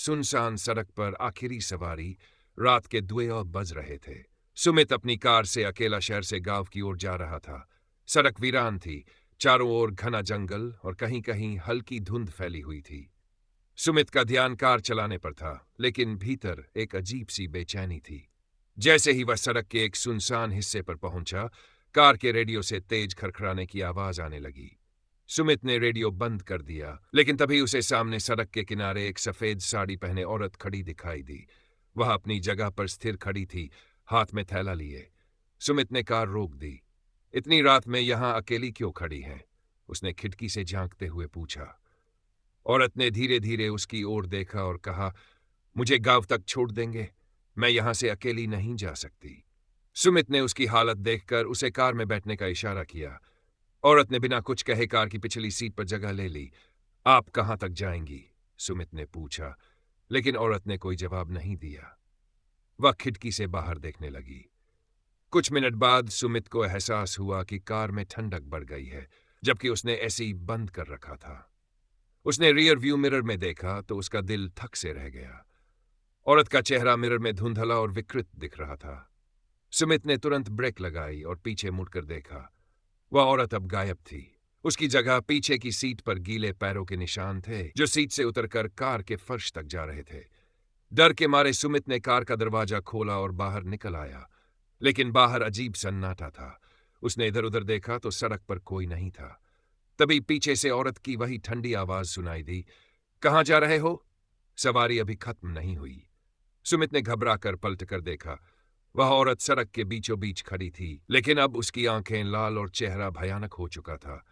सुनसान सड़क पर आखिरी सवारी, रात के 2 बज रहे थे। सुमित अपनी कार से अकेला शहर से गांव की ओर जा रहा था। सड़क वीरान थी, चारों ओर घना जंगल और कहीं-कहीं हल्की धुंध फैली हुई थी। सुमित का ध्यान कार चलाने पर था, लेकिन भीतर एक अजीब सी बेचैनी थी। जैसे ही वह सड़क के एक सुनसान हिस्से पर पहुंचा, कार के रेडियो से तेज खड़खड़ाने की आवाज आने लगी। सुमित ने रेडियो बंद कर दिया, लेकिन तभी उसे सामने सड़क के किनारे एक सफेद साड़ी पहने औरत खड़ी दिखाई दी। वह अपनी जगह पर स्थिर खड़ी थी, हाथ में थैला लिए। सुमित ने कार रोक दी। इतनी रात में यहां अकेली क्यों खड़ी हैं? उसने खिड़की से झांकते हुए पूछा। औरत ने धीरे धीरे उसकी ओर देखा और कहा, मुझे गांव तक छोड़ देंगे? मैं यहां से अकेली नहीं जा सकती। सुमित ने उसकी हालत देखकर उसे कार में बैठने का इशारा किया। औरत ने बिना कुछ कहे कार की पिछली सीट पर जगह ले ली। आप कहां तक जाएंगी? सुमित ने पूछा, लेकिन औरत ने कोई जवाब नहीं दिया। वह खिड़की से बाहर देखने लगी। कुछ मिनट बाद सुमित को एहसास हुआ कि कार में ठंडक बढ़ गई है, जबकि उसने ऐसे ही बंद कर रखा था। उसने रियर व्यू मिरर में देखा तो उसका दिल थक से रह गया। औरत का चेहरा मिरर में धुंधला और विकृत दिख रहा था। सुमित ने तुरंत ब्रेक लगाई और पीछे मुड़कर देखा। वह औरत अब गायब थी। उसकी जगह पीछे की सीट पर गीले पैरों के निशान थे, जो सीट से उतरकर कार के फर्श तक जा रहे थे। डर के मारे सुमित ने कार का दरवाजा खोला और बाहर निकल आया, लेकिन बाहर अजीब सन्नाटा था। उसने इधर उधर देखा तो सड़क पर कोई नहीं था। तभी पीछे से औरत की वही ठंडी आवाज सुनाई दी, कहां जा रहे हो? सवारी अभी खत्म नहीं हुई। सुमित ने घबरा कर पलट कर देखा। वह औरत सड़क के बीचों बीच खड़ी थी, लेकिन अब उसकी आंखें लाल और चेहरा भयानक हो चुका था।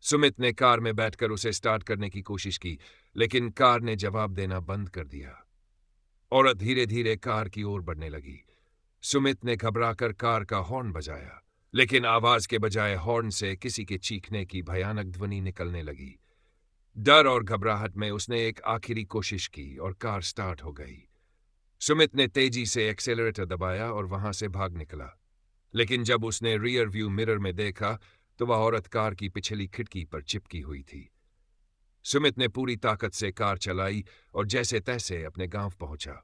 सुमित ने कार में बैठकर उसे स्टार्ट करने की कोशिश की, लेकिन कार ने जवाब देना बंद कर दिया। औरत धीरे धीरे कार की ओर बढ़ने लगी। सुमित ने घबराकर कार का हॉर्न बजाया, लेकिन आवाज के बजाय हॉर्न से किसी के चीखने की भयानक ध्वनि निकलने लगी। डर और घबराहट में उसने एक आखिरी कोशिश की और कार स्टार्ट हो गई। सुमित ने तेजी से एक्सेलरेटर दबाया और वहां से भाग निकला, लेकिन जब उसने रियर व्यू मिरर में देखा तो वह औरत कार की पिछली खिड़की पर चिपकी हुई थी। सुमित ने पूरी ताकत से कार चलाई और जैसे तैसे अपने गांव पहुंचा।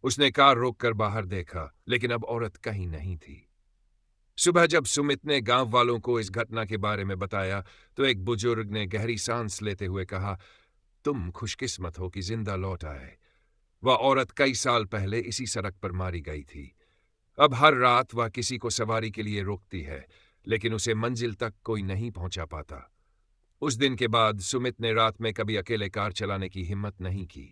उसने कार रोककर बाहर देखा, लेकिन अब औरत कहीं नहीं थी। सुबह जब सुमित ने गांव वालों को इस घटना के बारे में बताया तो एक बुजुर्ग ने गहरी सांस लेते हुए कहा, तुम खुशकिस्मत हो कि जिंदा लौट आए। वह औरत कई साल पहले इसी सड़क पर मारी गई थी। अब हर रात वह किसी को सवारी के लिए रोकती है, लेकिन उसे मंजिल तक कोई नहीं पहुंचा पाता। उस दिन के बाद सुमित ने रात में कभी अकेले कार चलाने की हिम्मत नहीं की।